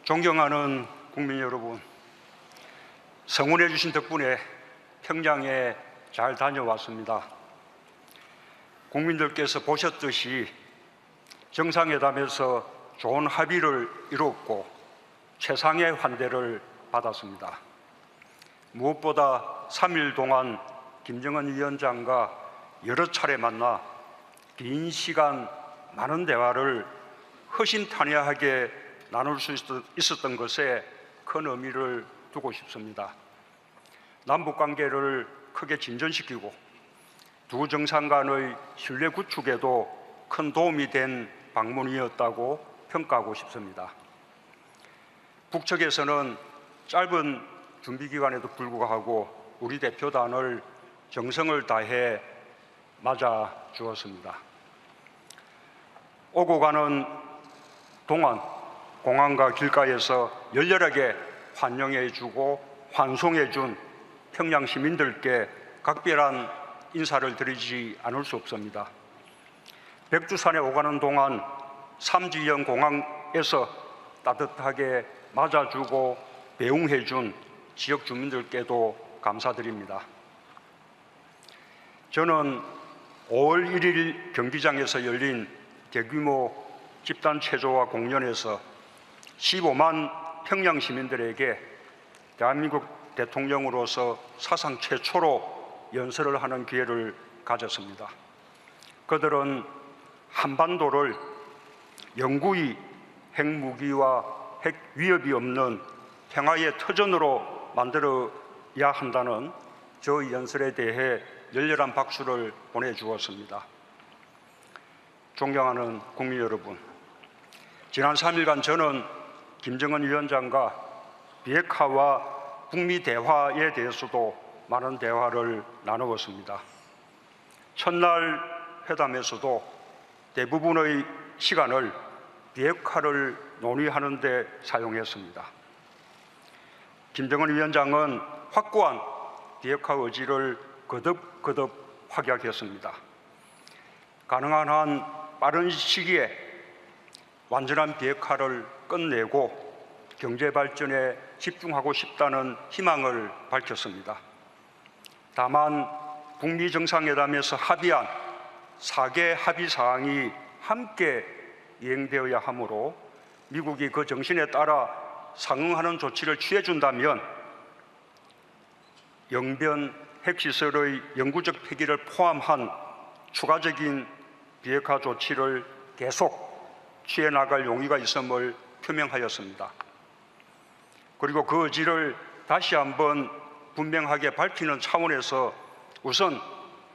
존경하는 국민 여러분, 성원해 주신 덕분에 평양에 잘 다녀왔습니다. 국민들께서 보셨듯이 정상회담에서 좋은 합의를 이뤘고 최상의 환대를 받았습니다. 무엇보다 3일 동안 김정은 위원장과 여러 차례 만나 긴 시간 많은 대화를 허심탄회하게 나눌 수 있었던 것에 큰 의미를 두고 싶습니다. 남북관계를 크게 진전시키고 두 정상 간의 신뢰 구축에도 큰 도움이 된 방문이었다고 평가하고 싶습니다. 북측에서는 짧은 준비 기간에도 불구하고 우리 대표단을 정성을 다해 맞아 주었습니다. 오고 가는 동안 공항과 길가에서 열렬하게 환영해 주고 환송해 준 평양 시민들께 각별한 인사를 드리지 않을 수 없습니다. 백두산에 오가는 동안 삼지연 공항에서 따뜻하게 맞아주고 배웅해 준 지역 주민들께도 감사드립니다. 저는 5월 1일 경기장에서 열린 대규모 집단 체조와 공연에서 15만 평양 시민들에게 대한민국 대통령으로서 사상 최초로 연설을 하는 기회를 가졌습니다. 그들은 한반도를 영구히 핵무기와 핵 위협이 없는 평화의 터전으로 만들어야 한다는 저 연설에 대해 열렬한 박수를 보내주었습니다. 존경하는 국민 여러분, 지난 3일간 저는 김정은 위원장과 비핵화와 북미 대화에 대해서도 많은 대화를 나누었습니다. 첫날 회담에서도 대부분의 시간을 비핵화를 논의하는 데 사용했습니다. 김정은 위원장은 확고한 비핵화 의지를 거듭 확약했습니다. 가능한 한 빠른 시기에 완전한 비핵화를 끝내고 경제 발전에 집중하고 싶다는 희망을 밝혔습니다. 다만 북미 정상회담에서 합의한 4개 합의 사항이 함께 이행되어야 하므로 미국이 그 정신에 따라 상응하는 조치를 취해준다면 영변 핵시설의 영구적 폐기를 포함한 추가적인 비핵화 조치를 계속 취해나갈 용의가 있음을 표명하였습니다. 그리고 그 의지를 다시 한번 분명하게 밝히는 차원에서 우선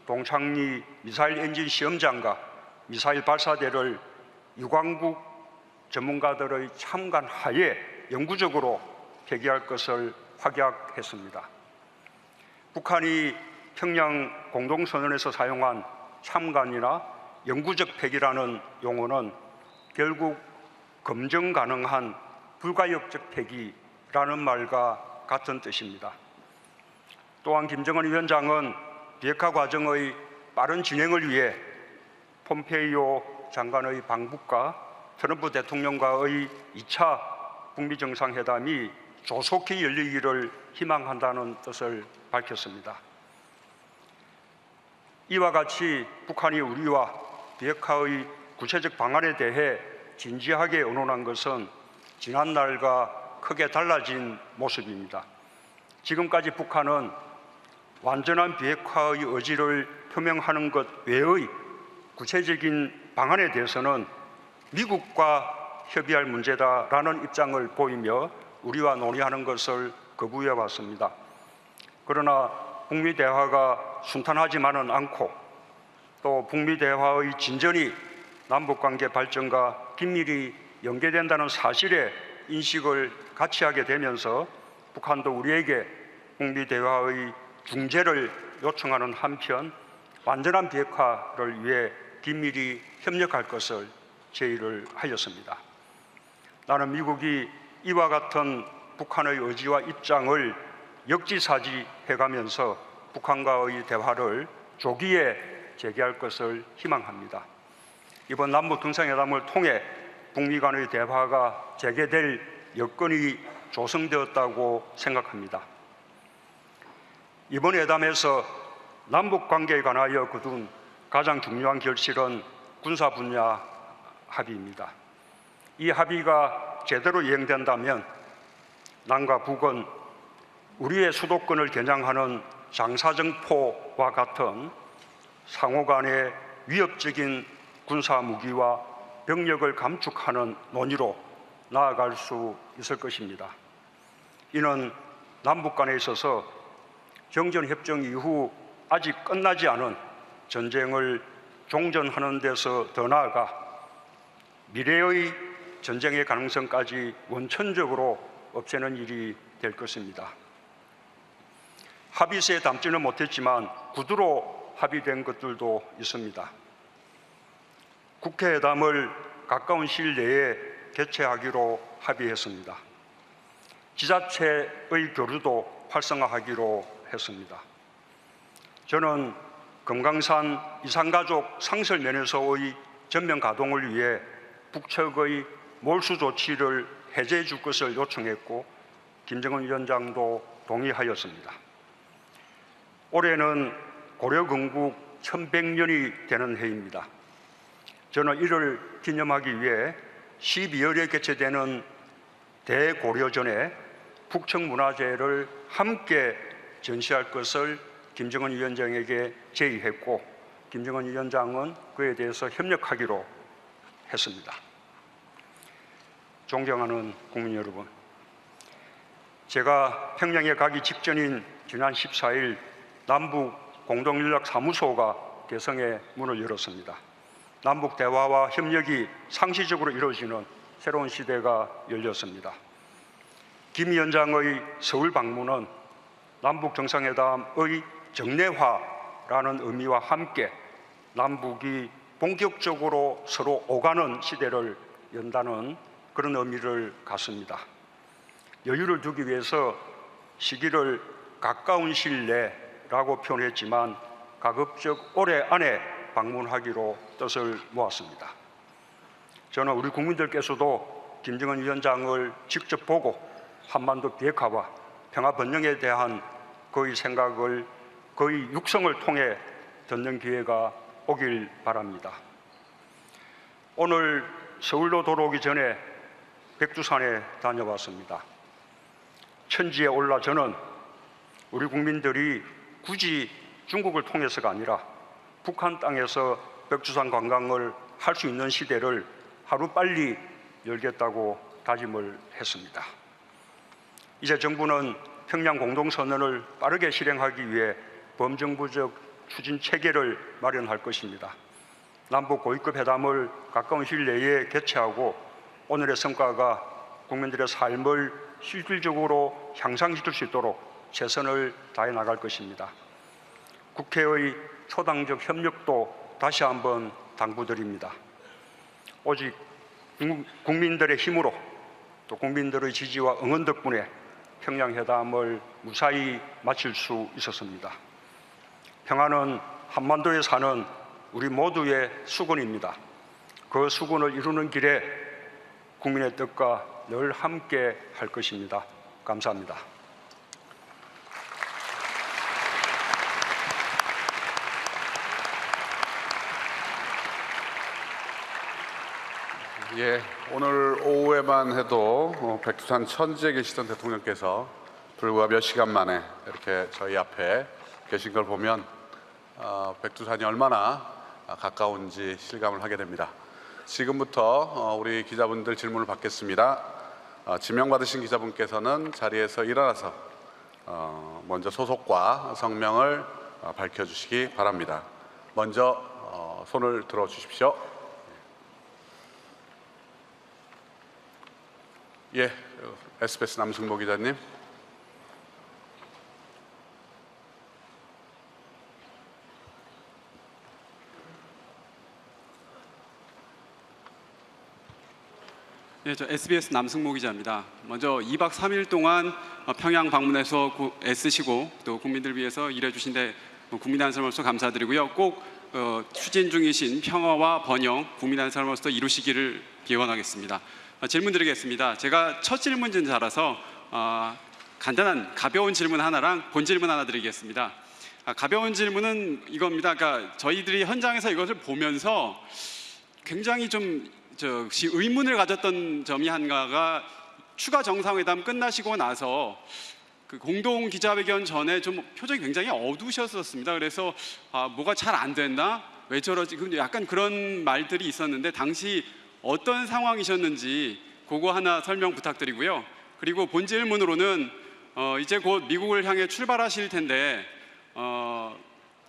동창리 미사일 엔진 시험장과 미사일 발사대를 유관국 전문가들의 참관 하에 영구적으로 폐기할 것을 확약했습니다. 북한이 평양 공동선언에서 사용한 참관이나 영구적 폐기라는 용어는 결국 검증 가능한 불가역적 폐기라는 말과 같은 뜻입니다. 또한 김정은 위원장은 비핵화 과정의 빠른 진행을 위해 폼페이오 장관의 방북과 트럼프 대통령과의 2차 북미 정상회담이 조속히 열리기를 희망한다는 뜻을 밝혔습니다. 이와 같이 북한이 우리와 비핵화의 구체적 방안에 대해 진지하게 의논한 것은 지난날과 크게 달라진 모습입니다. 지금까지 북한은 완전한 비핵화의 의지를 표명하는 것 외의 구체적인 방안에 대해서는 미국과 협의할 문제다라는 입장을 보이며 우리와 논의하는 것을 거부해 왔습니다. 그러나 북미 대화가 순탄하지만은 않고 또 북미 대화의 진전이 남북관계 발전과 긴밀히 연계된다는 사실에 인식을 같이 하게 되면서 북한도 우리에게 북미 대화의 중재를 요청하는 한편 완전한 비핵화를 위해 긴밀히 협력할 것을 제의를 하였습니다. 나는 미국이 이와 같은 북한의 의지와 입장을 역지사지해가면서 북한과의 대화를 조기에 재개할 것을 희망합니다. 이번 남북 정상회담을 통해 북미 간의 대화가 재개될 여건이 조성되었다고 생각합니다. 이번 회담에서 남북 관계에 관하여 거둔 가장 중요한 결실은 군사 분야 합의입니다. 이 합의가 제대로 이행된다면 남과 북은 우리의 수도권을 겨냥하는 장사정포와 같은 상호 간의 위협적인 군사 무기와 병력을 감축하는 논의로 나아갈 수 있을 것입니다. 이는 남북 간에 있어서 정전협정 이후 아직 끝나지 않은 전쟁을 종전하는 데서 더 나아가 미래의 전쟁의 가능성까지 원천적으로 없애는 일이 될 것입니다. 합의서에 담지는 못했지만 구두로 합의된 것들도 있습니다. 국회회담을 가까운 시일 내에 개최하기로 합의했습니다. 지자체의 교류도 활성화하기로 했습니다. 저는 금강산 이산가족 상설 면에서의 전면 가동을 위해 북측의 몰수 조치를 해제해 줄 것을 요청했고 김정은 위원장도 동의하였습니다. 올해는 고려 건국 1100년이 되는 해입니다. 저는 이를 기념하기 위해 12월에 개최되는 대고려전에 북측문화재를 함께 전시할 것을 김정은 위원장에게 제의했고 김정은 위원장은 그에 대해서 협력하기로 했습니다. 존경하는 국민 여러분, 제가 평양에 가기 직전인 지난 14일 남북 공동연락사무소가 개성에 문을 열었습니다. 남북 대화와 협력이 상시적으로 이루어지는 새로운 시대가 열렸습니다. 김 위원장의 서울 방문은 남북 정상회담의 정례화라는 의미와 함께 남북이 본격적으로 서로 오가는 시대를 연다는 그런 의미를 갖습니다. 여유를 두기 위해서 시기를 가까운 시일 내라고 표현했지만 가급적 올해 안에 방문하기로 뜻을 모았습니다. 저는 우리 국민들께서도 김정은 위원장을 직접 보고 한반도 비핵화와 평화 번영에 대한 그의 생각을, 그의 육성을 통해 듣는 기회가 오길 바랍니다. 오늘 서울로 돌아오기 전에 백두산에 다녀왔습니다. 천지에 올라 저는 우리 국민들이 굳이 중국을 통해서가 아니라 북한 땅에서 백두산 관광을 할 수 있는 시대를 하루빨리 열겠다고 다짐을 했습니다. 이제 정부는 평양 공동선언을 빠르게 실행하기 위해 범정부적 추진 체계를 마련할 것입니다. 남북 고위급 회담을 가까운 시일 내에 개최하고 오늘의 성과가 국민들의 삶을 실질적으로 향상시킬 수 있도록 최선을 다해 나갈 것입니다. 국회의 초당적 협력도 다시 한번 당부드립니다. 오직 국민들의 힘으로 또 국민들의 지지와 응원 덕분에 평양회담을 무사히 마칠 수 있었습니다. 평화는 한반도에 사는 우리 모두의 수건입니다. 그 수건을 이루는 길에 국민의 뜻과 늘 함께 할 것입니다. 감사합니다. 예, 오늘 오후에만 해도 백두산 천지에 계시던 대통령께서 불과 몇 시간 만에 이렇게 저희 앞에 계신 걸 보면 백두산이 얼마나 가까운지 실감을 하게 됩니다. 지금부터 우리 기자분들 질문을 받겠습니다. 지명받으신 기자분께서는 자리에서 일어나서 먼저 소속과 성명을 밝혀주시기 바랍니다. 먼저 손을 들어주십시오. 예, SBS 남승모 기자님. 네, 저 SBS 남승모 기자입니다. 먼저 2박 3일 동안 평양 방문해서 애쓰시고 또 국민들 위해서 일해주신데 국민의 삶으로서 감사드리고요. 꼭 추진 중이신 평화와 번영, 국민의 삶으로서 이루시기를 기원하겠습니다. 질문드리겠습니다. 제가 첫 질문자라서 간단한 가벼운 질문 하나랑 본 질문 하나 드리겠습니다. 가벼운 질문은 이겁니다. 그러니까 저희들이 현장에서 이것을 보면서 굉장히 좀 의문을 가졌던 점이 하나가 추가 정상회담 끝나시고 나서 그 공동 기자회견 전에 좀 표정이 굉장히 어두우셨었습니다. 그래서 뭐가 잘 안 됐나? 왜 저러지? 약간 그런 말들이 있었는데 당시 어떤 상황이셨는지 그거 하나 설명 부탁드리고요. 그리고 본 질문으로는 이제 곧 미국을 향해 출발하실 텐데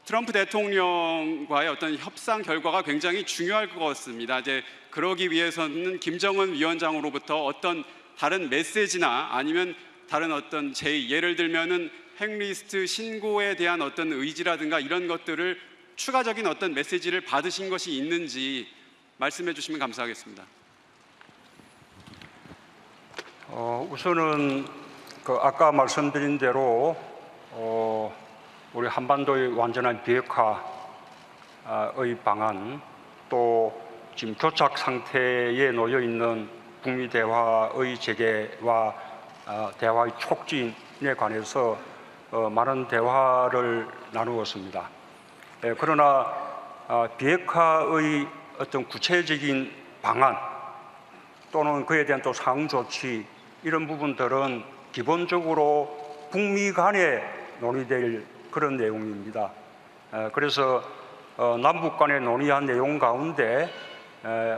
트럼프 대통령과의 어떤 협상 결과가 굉장히 중요할 것 같습니다. 이제 그러기 위해서는 김정은 위원장으로부터 어떤 다른 메시지나 아니면 다른 어떤 예를 들면은 핵리스트 신고에 대한 어떤 의지라든가 이런 것들을 추가적인 어떤 메시지를 받으신 것이 있는지 말씀해 주시면 감사하겠습니다. 우선은 아까 말씀드린 대로 우리 한반도의 완전한 비핵화의 방안, 또 지금 교착 상태에 놓여 있는 북미 대화의 재개와 대화의 촉진에 관해서 많은 대화를 나누었습니다. 그러나 비핵화의 어떤 구체적인 방안 또는 그에 대한 또 상응 조치 이런 부분들은 기본적으로 북미 간에 논의될 그런 내용입니다. 그래서 남북 간에 논의한 내용 가운데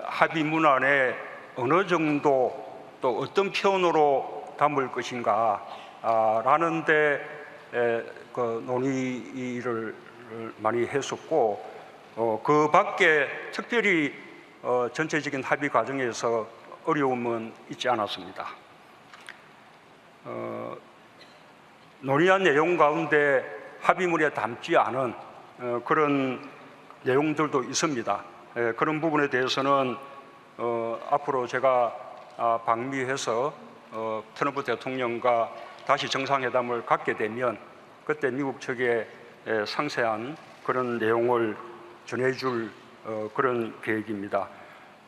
합의 문안에 어느 정도 또 어떤 표현으로 담을 것인가 라는 데 논의를 많이 했었고 그 밖에 특별히 전체적인 합의 과정에서 어려움은 있지 않았습니다. 논의한 내용 가운데 합의문에 담지 않은 그런 내용들도 있습니다. 그런 부분에 대해서는 앞으로 제가 방미해서 트럼프 대통령과 다시 정상회담을 갖게 되면 그때 미국 측에 상세한 그런 내용을 전해줄 그런 계획입니다.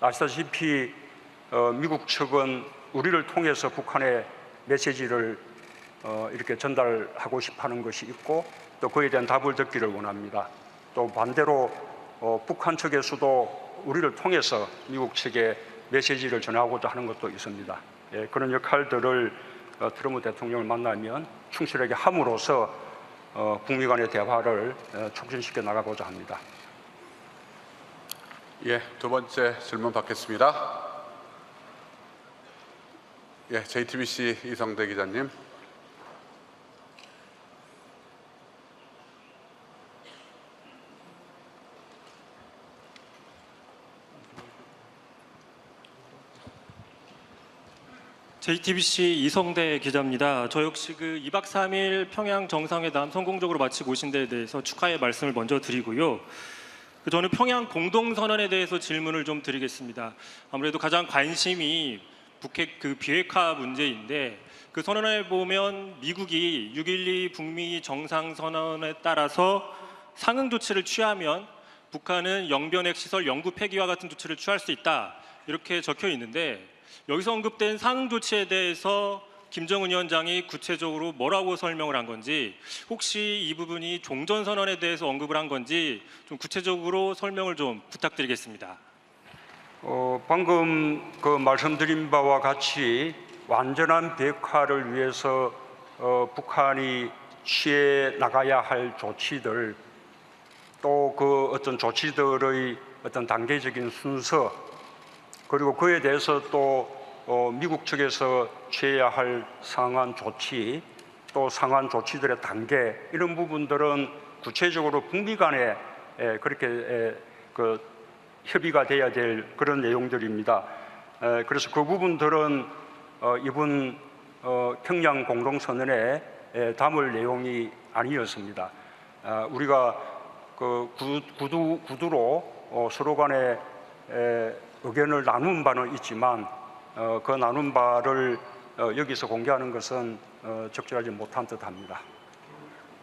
아시다시피 미국 측은 우리를 통해서 북한에 메시지를 이렇게 전달하고 싶어하는 것이 있고 또 그에 대한 답을 듣기를 원합니다. 또 반대로 북한 측에서도 우리를 통해서 미국 측에 메시지를 전하고자 하는 것도 있습니다. 그런 역할들을 트럼프 대통령을 만나면 충실하게 함으로써 북미 간의 대화를 촉진시켜 나가고자 합니다. 예, 두 번째 질문 받겠습니다. 예, JTBC 이성대 기자님. JTBC 이성대 기자입니다. 저 역시 2박 3일 평양 정상회담 성공적으로 마치고 오신 데에 대해서 축하의 말씀을 먼저 드리고요. 저는 평양 공동선언에 대해서 질문을 좀 드리겠습니다. 아무래도 가장 관심이 북핵 비핵화 문제인데 그 선언에 보면 미국이 6.12 북미 정상선언에 따라서 상응 조치를 취하면 북한은 영변핵 시설 영구 폐기와 같은 조치를 취할 수 있다 이렇게 적혀 있는데 여기서 언급된 상응 조치에 대해서 김정은 위원장이 구체적으로 뭐라고 설명을 한 건지 혹시 이 부분이 종전선언에 대해서 언급을 한 건지 좀 구체적으로 설명을 좀 부탁드리겠습니다. 방금 말씀드린 바와 같이 완전한 비핵화를 위해서 북한이 취해 나가야 할 조치들 또 어떤 조치들의 어떤 단계적인 순서 그리고 그에 대해서 또 미국 측에서 취해야 할 상한 조치 또 상한 조치들의 단계 이런 부분들은 구체적으로 북미 간에 그렇게 협의가 돼야 될 그런 내용들입니다. 그래서 그 부분들은 이번 평양 공동선언에 담을 내용이 아니었습니다. 우리가 구두로 서로 간에 의견을 나눈 바는 있지만 그 나눈 바를 여기서 공개하는 것은 적절하지 못한 듯합니다.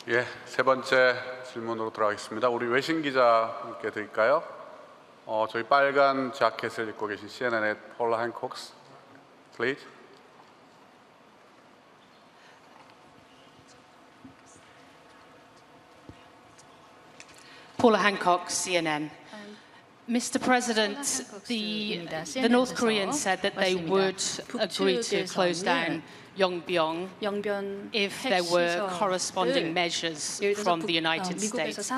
예, 세 번째 질문으로 들어가겠습니다. 우리 외신 기자님께 드릴까요? 저희 빨간 자켓을 입고 계신 CNN의 폴라 행콕스 please. Paula Hancock, CNN. Mr. President, the North Koreans said that they would agree to close down Yongbyon if there were corresponding measures from the United States.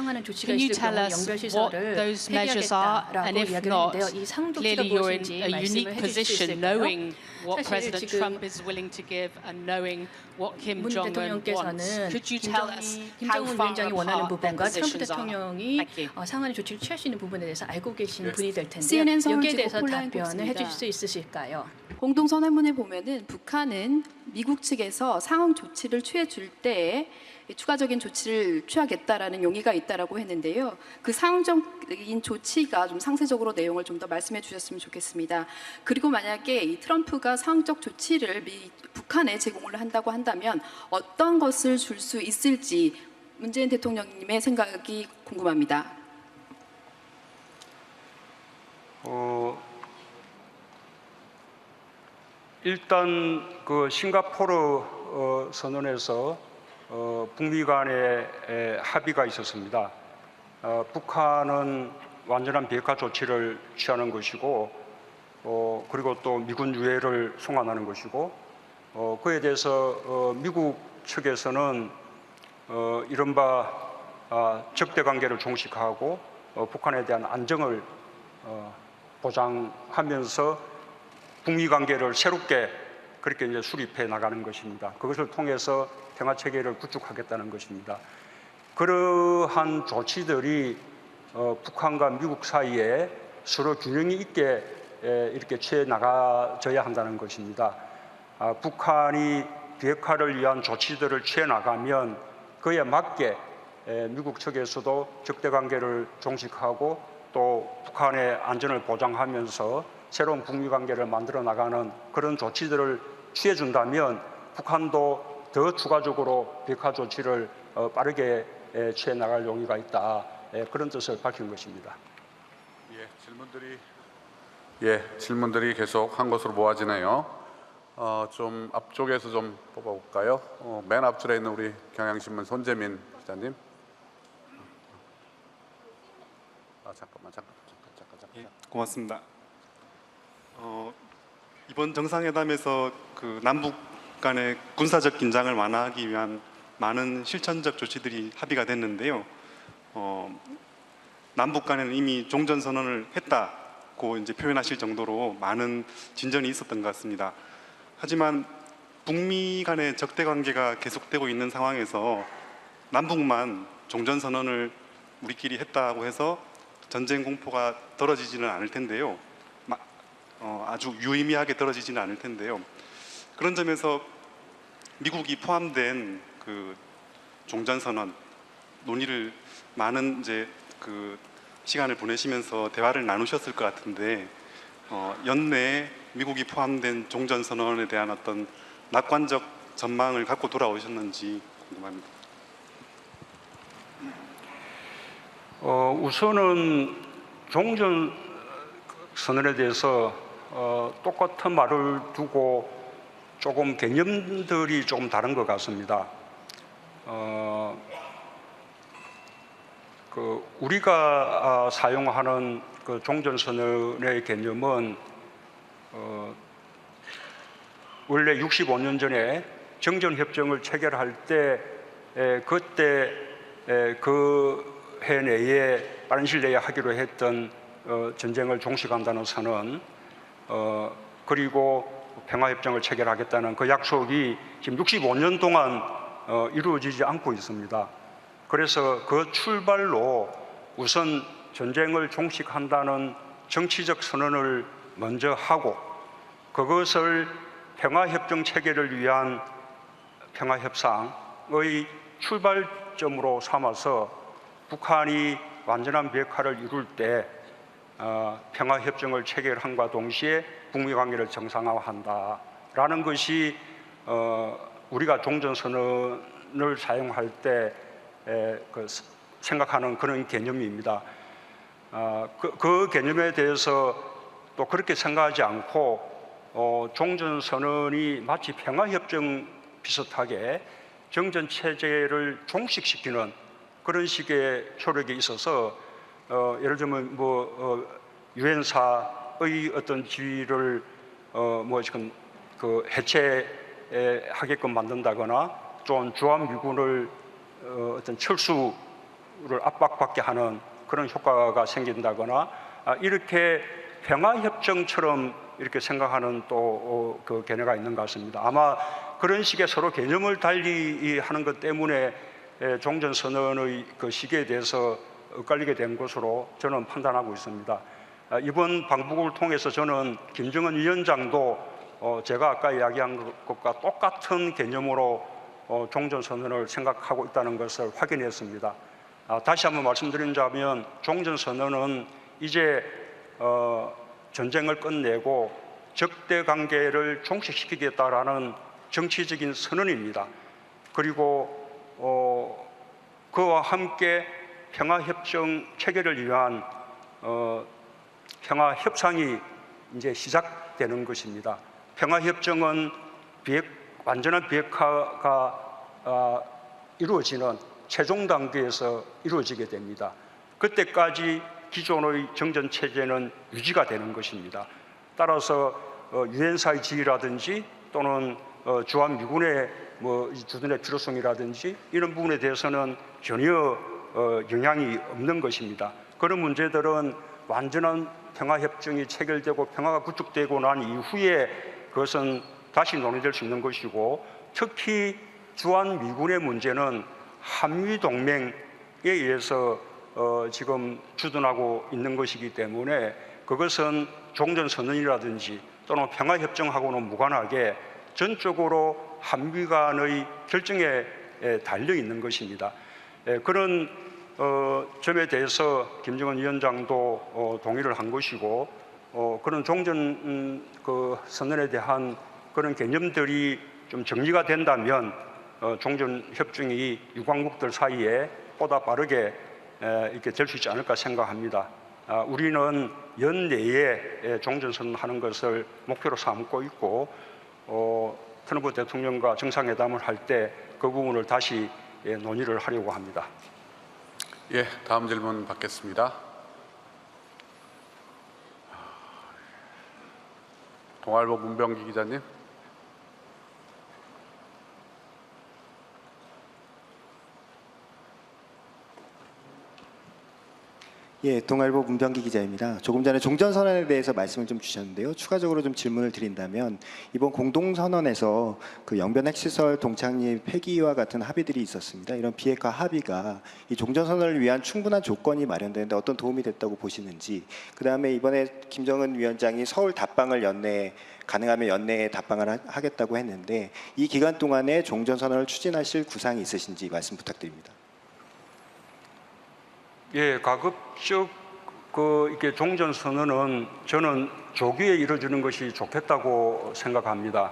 Can you tell us what those measures are? And if not, clearly you're in a unique position knowing what President Trump is willing to give and knowing what Kim 문 Jong-un wants. 대통령께서는 Could you tell us how 김정은 far 위원장이 원하는 apart their 부분과 트럼프 positions are? 대통령이 Thank you. 상한의 조치를 취할 수 있는 부분에 대해서 알고 계신 분이 될 텐데요. CNN 서울 여기에 지구 대해서 폴라인 답변을 국수입니다. 해주실 수 있으실까요? 공동선언문에 보면은 북한은 미국 측에서 상응 조치를 취해줄 때에 추가적인 조치를 취하겠다라는 용의가 있다라고 했는데요. 그 상응적인 조치가 좀 상세적으로 내용을 좀 더 말씀해 주셨으면 좋겠습니다. 그리고 만약에 이 트럼프가 상응적 조치를 북한에 제공을 한다고 한다면 어떤 것을 줄 수 있을지 문재인 대통령님의 생각이 궁금합니다. 일단 그 싱가포르 선언에서 북미 간의 합의가 있었습니다. 북한은 완전한 비핵화 조치를 취하는 것이고, 그리고 또 미군 유해를 송환하는 것이고, 그에 대해서 미국 측에서는 이른바 적대 관계를 종식하고 북한에 대한 안정을 보장하면서 북미 관계를 새롭게 그렇게 이제 수립해 나가는 것입니다. 그것을 통해서 평화 체계를 구축하겠다는 것입니다. 그러한 조치들이 북한과 미국 사이에 서로 균형이 있게 이렇게 취해 나가져야 한다는 것입니다. 북한이 비핵화를 위한 조치들을 취해 나가면 그에 맞게 미국 측에서도 적대 관계를 종식하고 또 북한의 안전을 보장하면서 새로운 북미 관계를 만들어 나가는 그런 조치들을 취해 준다면 북한도 더 추가적으로 비핵화 조치를 빠르게 취해 나갈 용의가 있다. 그런 뜻을 밝힌 것입니다. 질문들이 계속 한 곳으로 모아지네요. 좀 앞쪽에서 좀 뽑아볼까요? 맨 앞줄에 있는 우리 경향신문 손재민 기자님. 잠깐만. 고맙습니다. 이번 정상회담에서 그 남북 간의 군사적 긴장을 완화하기 위한 많은 실천적 조치들이 합의가 됐는데요. 남북 간에는 이미 종전 선언을 했다고 이제 표현하실 정도로 많은 진전이 있었던 것 같습니다. 하지만 북미 간의 적대 관계가 계속되고 있는 상황에서 남북만 종전 선언을 우리끼리 했다고 해서 전쟁 공포가 떨어지지는 않을 텐데요. 아주 유의미하게 떨어지지는 않을 텐데요. 그런 점에서 미국이 포함된 그 종전 선언 논의를 많은 이제 그 시간을 보내시면서 대화를 나누셨을 것 같은데 연내에 미국이 포함된 종전 선언에 대한 어떤 낙관적 전망을 갖고 돌아오셨는지 궁금합니다. 우선은 종전 선언에 대해서 똑같은 말을 두고 조금 개념들이 조금 다른 것 같습니다. 우리가 사용하는 그 종전 선언의 개념은 원래 65년 전에 정전 협정을 체결할 때 그때 그 해 내에 빠른 시일 내에 하기로 했던 전쟁을 종식한다는 선언, 그리고 평화협정을 체결하겠다는 그 약속이 지금 65년 동안 이루어지지 않고 있습니다. 그래서 그 출발로 우선 전쟁을 종식한다는 정치적 선언을 먼저 하고 그것을 평화협정 체결을 위한 평화협상의 출발점으로 삼아서 북한이 완전한 비핵화를 이룰 때 평화협정을 체결함과 동시에 북미 관계를 정상화한다라는 것이 우리가 종전선언을 사용할 때 생각하는 그런 개념입니다. 그 개념에 대해서 또 그렇게 생각하지 않고 종전선언이 마치 평화협정 비슷하게 정전 체제를 종식시키는 그런 식의 효력이 있어서 예를 들면 유엔사의 어떤 지위를 지금 그 해체하게끔 만든다거나 좀 주한미군을 어떤 철수를 압박받게 하는 그런 효과가 생긴다거나 이렇게 평화협정처럼 이렇게 생각하는 또 그 견해가 있는 것 같습니다. 아마 그런 식의 서로 개념을 달리 하는 것 때문에 종전선언의 그 시기에 대해서 엇갈리게 된 것으로 저는 판단하고 있습니다. 이번 방북을 통해서 저는 김정은 위원장도 제가 아까 이야기한 것과 똑같은 개념으로 종전선언을 생각하고 있다는 것을 확인했습니다. 다시 한번 말씀드리자면 종전선언은 이제 전쟁을 끝내고 적대 관계를 종식시키겠다라는 정치적인 선언입니다. 그리고 그와 함께 평화협정 체결을 위한 평화협상이 이제 시작되는 것입니다. 평화협정은 완전한 비핵화가 이루어지는 최종 단계에서 이루어지게 됩니다. 그때까지 기존의 정전 체제는 유지가 되는 것입니다. 따라서 유엔사의 지위라든지 또는 주한미군의 주둔의 필요성이라든지 이런 부분에 대해서는 전혀 영향이 없는 것입니다. 그런 문제들은 완전한 평화협정이 체결되고 평화가 구축되고 난 이후에 그것은 다시 논의될 수 있는 것이고, 특히 주한미군의 문제는 한미동맹에 의해서 지금 주둔하고 있는 것이기 때문에 그것은 종전선언이라든지 또는 평화협정하고는 무관하게 전적으로 한미 간의 결정에 달려 있는 것입니다. 그런 점에 대해서 김정은 위원장도 동의를 한 것이고, 그런 종전 선언에 대한 그런 개념들이 좀 정리가 된다면 종전협정이 유관국들 사이에 보다 빠르게 이렇게 될 수 있지 않을까 생각합니다. 우리는 연내에 종전선언하는 것을 목표로 삼고 있고, 트럼프 대통령과 정상회담을 할 때 그 부분을 다시 논의를 하려고 합니다. 예, 다음 질문 받겠습니다. 동아일보 문병기 기자님. 예, 동아일보 문병기 기자입니다. 조금 전에 종전선언에 대해서 말씀을 좀 주셨는데요. 추가적으로 좀 질문을 드린다면, 이번 공동선언에서 그 영변 핵시설 동창립 폐기와 같은 합의들이 있었습니다. 이런 비핵화 합의가 이 종전선언을 위한 충분한 조건이 마련되는데 어떤 도움이 됐다고 보시는지, 그다음에 이번에 김정은 위원장이 서울 답방을 가능하면 연내에 답방을 하겠다고 했는데 이 기간 동안에 종전선언을 추진하실 구상이 있으신지 말씀 부탁드립니다. 예, 가급적 이렇게 종전선언은 저는 조기에 이루어지는 것이 좋겠다고 생각합니다.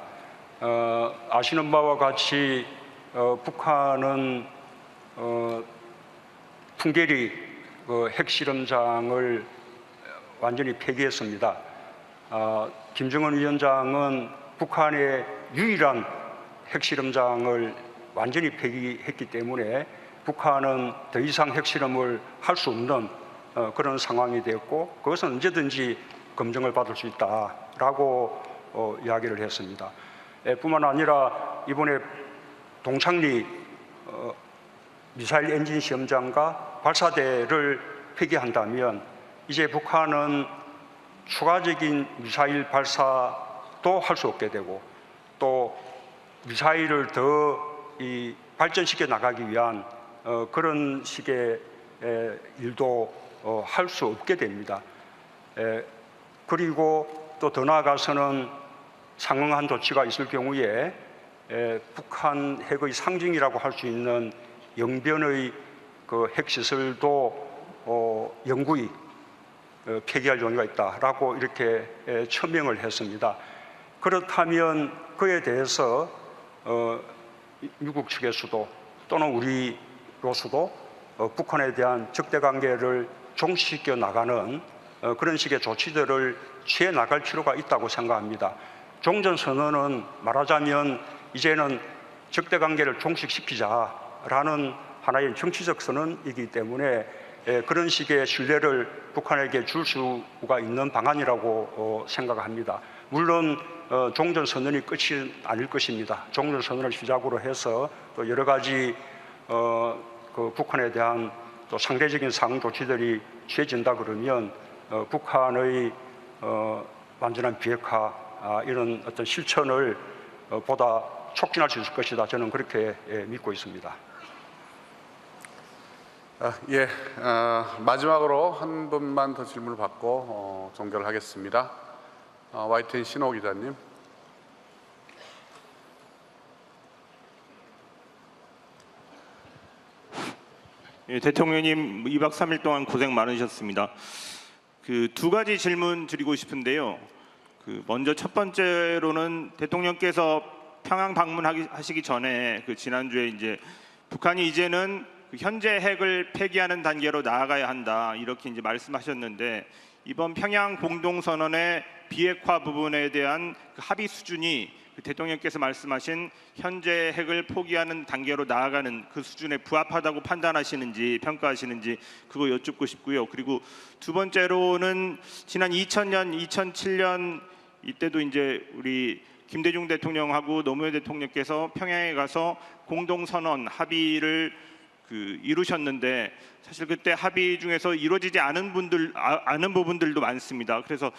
아시는 바와 같이 북한은 풍계리 핵실험장을 완전히 폐기했습니다. 김정은 위원장은 북한의 유일한 핵실험장을 완전히 폐기했기 때문에 북한은 더 이상 핵실험을 할 수 없는 그런 상황이 되었고, 그것은 언제든지 검증을 받을 수 있다라고 이야기를 했습니다. 뿐만 아니라 이번에 동창리 미사일 엔진 시험장과 발사대를 폐기한다면 이제 북한은 추가적인 미사일 발사도 할 수 없게 되고, 또 미사일을 더 발전시켜 나가기 위한 그런 식의 일도 할 수 없게 됩니다. 그리고 또 더 나아가서는 상응한 조치가 있을 경우에 북한 핵의 상징이라고 할 수 있는 영변의 그 핵시설도 영구히 폐기할 용의가 있다라고 이렇게 천명을 했습니다. 그렇다면 그에 대해서 미국 측에서도 또는 우리로서도 북한에 대한 적대관계를 종식시켜 나가는 그런 식의 조치들을 취해 나갈 필요가 있다고 생각합니다. 종전선언은 말하자면 이제는 적대관계를 종식시키자라는 하나의 정치적 선언이기 때문에 그런 식의 신뢰를 북한에게 줄 수가 있는 방안이라고 생각합니다. 물론 종전선언이 끝이 아닐 것입니다. 종전선언을 시작으로 해서 또 여러 가지 그 북한에 대한 또 상대적인 상응 조치들이 취해진다 그러면 북한의 완전한 비핵화 이런 어떤 실천을 보다 촉진할 수 있을 것이다. 저는 그렇게 믿고 있습니다. 마지막으로 한 분만 더 질문을 받고 종결을 하겠습니다. YTN 신호 기자님. 대통령님 2박 3일 동안 고생 많으셨습니다. 그 두 가지 질문 드리고 싶은데요. 먼저 첫 번째로는 대통령께서 평양 방문하시기 전에 지난주에 이제 북한이 이제는 현재 핵을 폐기하는 단계로 나아가야 한다 이렇게 이제 말씀하셨는데 이번 평양 공동선언의 비핵화 부분에 대한 합의 수준이 대통령께서 말씀하신 현재 핵을 포기하는 단계로 나아가는 그 수준에 부합하다고 판단하시는지 평가하시는지 그거 여쭙고 싶고요. 그리고 두 번째로는 지난 2000년, 2007년 이때도 이제 우리 김대중 대통령하고 노무현 대통령께서 평양에 가서 공동선언 합의를 이루셨는데 사실 그때 합의 중에서 이루어지지 않은 부분들도 많습니다. 그래서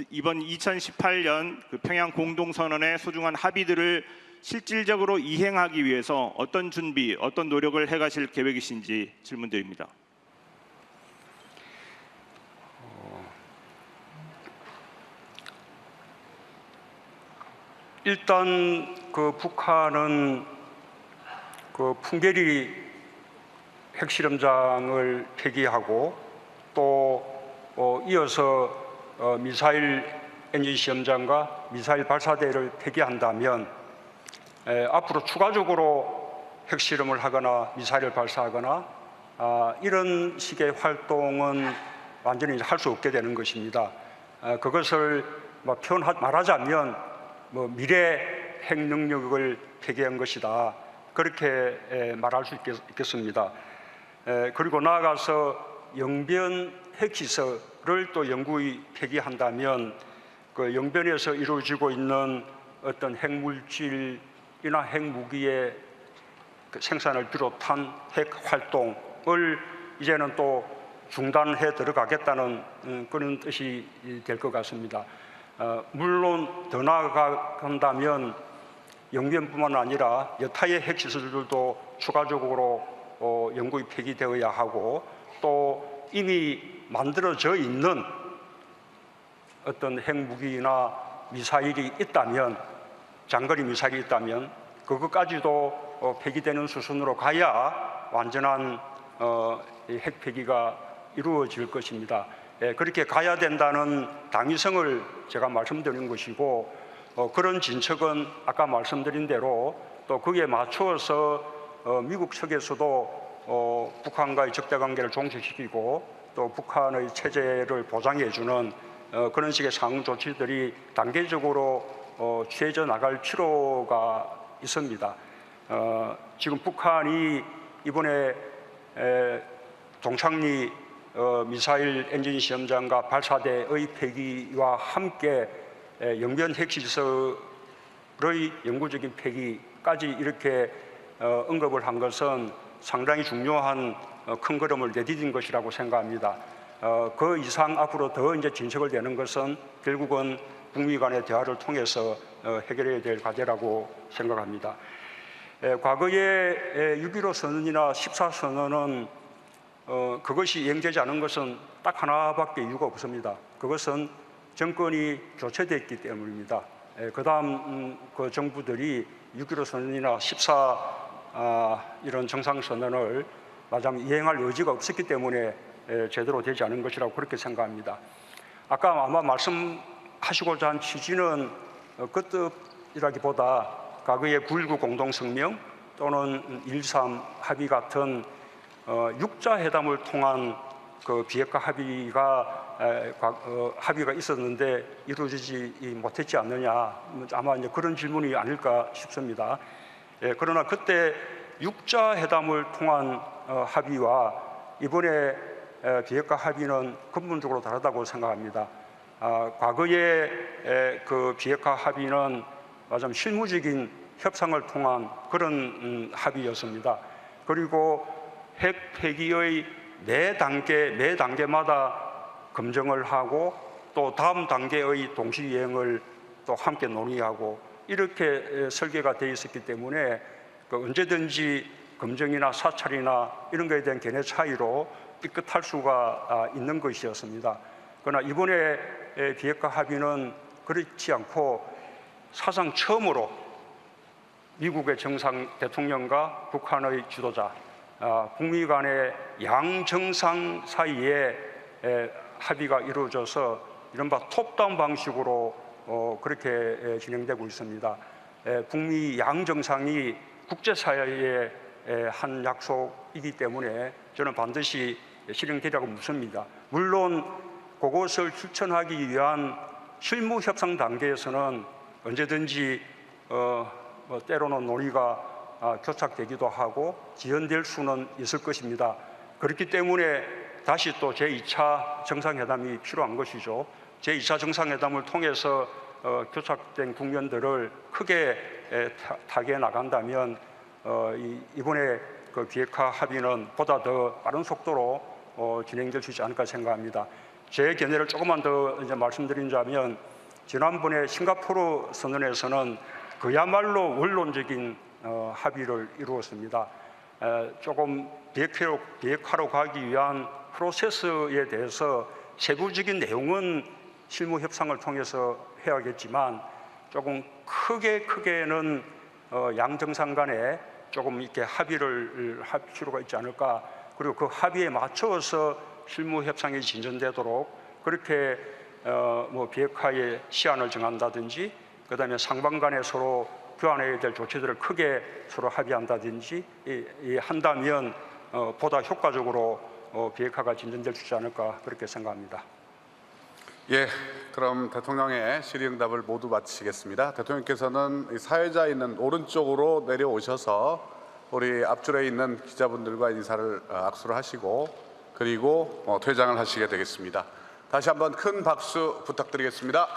이번 2018년 평양 공동선언의 소중한 합의들을 실질적으로 이행하기 위해서 어떤 준비, 어떤 노력을 해가실 계획이신지 질문드립니다. 일단 북한은 풍계리 핵실험장을 폐기하고 또 이어서 미사일 엔진 시험장과 미사일 발사대를 폐기한다면 앞으로 추가적으로 핵실험을 하거나 미사일을 발사하거나 이런 식의 활동은 완전히 할 수 없게 되는 것입니다. 그것을 말하자면 미래 핵 능력을 폐기한 것이다. 그렇게 말할 수 있겠습니다. 그리고 나아가서 영변 핵시설을 또 영구히 폐기한다면 그 영변에서 이루어지고 있는 어떤 핵물질이나 핵무기의 생산을 비롯한 핵 활동을 이제는 또 중단해 들어가겠다는 그런 뜻이 될 것 같습니다. 물론 더 나아간다면 영변뿐만 아니라 여타의 핵시설들도 추가적으로 영구히 폐기되어야 하고 또 이미 만들어져 있는 어떤 핵무기나 미사일이 있다면 장거리 미사일이 있다면 그것까지도 폐기되는 수준으로 가야 완전한 핵 폐기가 이루어질 것입니다. 그렇게 가야 된다는 당위성을 제가 말씀드린 것이고 그런 진척은 아까 말씀드린 대로 또 거기에 맞추어서 미국 측에서도 북한과의 적대관계를 종식시키고 또 북한의 체제를 보장해주는 그런 식의 상응 조치들이 단계적으로 취해져 나갈 필요가 있습니다. 지금 북한이 이번에 동창리 미사일 엔진 시험장과 발사대의 폐기와 함께 영변 핵시설의 영구적인 폐기까지 이렇게 언급을 한 것은 상당히 중요한 큰 걸음을 내디딘 것이라고 생각합니다. 그 이상 앞으로 더 이제 진척을 되는 것은 결국은 북미 간의 대화를 통해서 해결해야 될 과제라고 생각합니다. 과거에 6.15 선언이나 14선언은 그것이 이행되지 않은 것은 딱 하나밖에 이유가 없습니다. 그것은 정권이 교체됐기 때문입니다. 그 다음 그 정부들이 6.15 선언이나 14 이런 정상선언을 마땅히 이행할 의지가 없었기 때문에 제대로 되지 않은 것이라고 그렇게 생각합니다. 아까 아마 말씀하시고자 한 취지는 그 뜻이라기보다 과거의 9.19 공동성명 또는 1.3 합의 같은 6자 회담을 통한 그 비핵화 합의가 합의가 있었는데 이루어지지 못했지 않느냐, 아마 이제 그런 질문이 아닐까 싶습니다. 그러나 그때 6자 회담을 통한 합의와 이번에 비핵화 합의는 근본적으로 다르다고 생각합니다. 과거의 그 비핵화 합의는 말하자면 실무적인 협상을 통한 그런 합의였습니다. 그리고 핵 폐기의 매 단계마다 검증을 하고 또 다음 단계의 동시이행을 또 함께 논의하고 이렇게 설계가 되어 있었기 때문에 그 언제든지 검증이나 사찰이나 이런 것에 대한 견해 차이로 삐끗할 수가 있는 것이었습니다. 그러나 이번에 비핵화 합의는 그렇지 않고 사상 처음으로 미국의 정상 대통령과 북한의 지도자, 북미 간의 양정상 사이에 합의가 이루어져서 이른바 톱다운 방식으로 그렇게 진행되고 있습니다. 북미 양정상이 국제사회의 한 약속이기 때문에 저는 반드시 실행되리라고 믿습니다. 물론 그것을 실천하기 위한 실무 협상 단계에서는 언제든지 때로는 논의가 교착되기도 하고 지연될 수는 있을 것입니다. 그렇기 때문에 다시 또 제2차 정상회담이 필요한 것이죠. 제2차 정상회담을 통해서 교착된 국면들을 크게 타개해 나간다면 이번에 그 비핵화 합의는 보다 더 빠른 속도로 진행될 수 있지 않을까 생각합니다. 제 견해를 조금만 더 이제 말씀드리자면 지난번에 싱가포르 선언에서는 그야말로 원론적인 합의를 이루었습니다. 조금 비핵화로 가기 위한 프로세스에 대해서 세부적인 내용은 실무 협상을 통해서 해야겠지만 조금 크게는 양정상 간에 조금 이렇게 합의를 할 필요가 있지 않을까. 그리고 그 합의에 맞춰서 실무 협상이 진전되도록 그렇게 뭐 비핵화의 시한을 정한다든지, 그다음에 상방 간에 서로 교환해야 될 조치들을 크게 서로 합의한다든지 한다면 보다 효과적으로 비핵화가 진전될 수 있지 않을까 그렇게 생각합니다. 예, 그럼 대통령의 질의응답을 모두 마치겠습니다. 대통령께서는 사회자에 있는 오른쪽으로 내려오셔서 우리 앞줄에 있는 기자분들과 인사를 악수를 하시고 그리고 퇴장을 하시게 되겠습니다. 다시 한번 큰 박수 부탁드리겠습니다.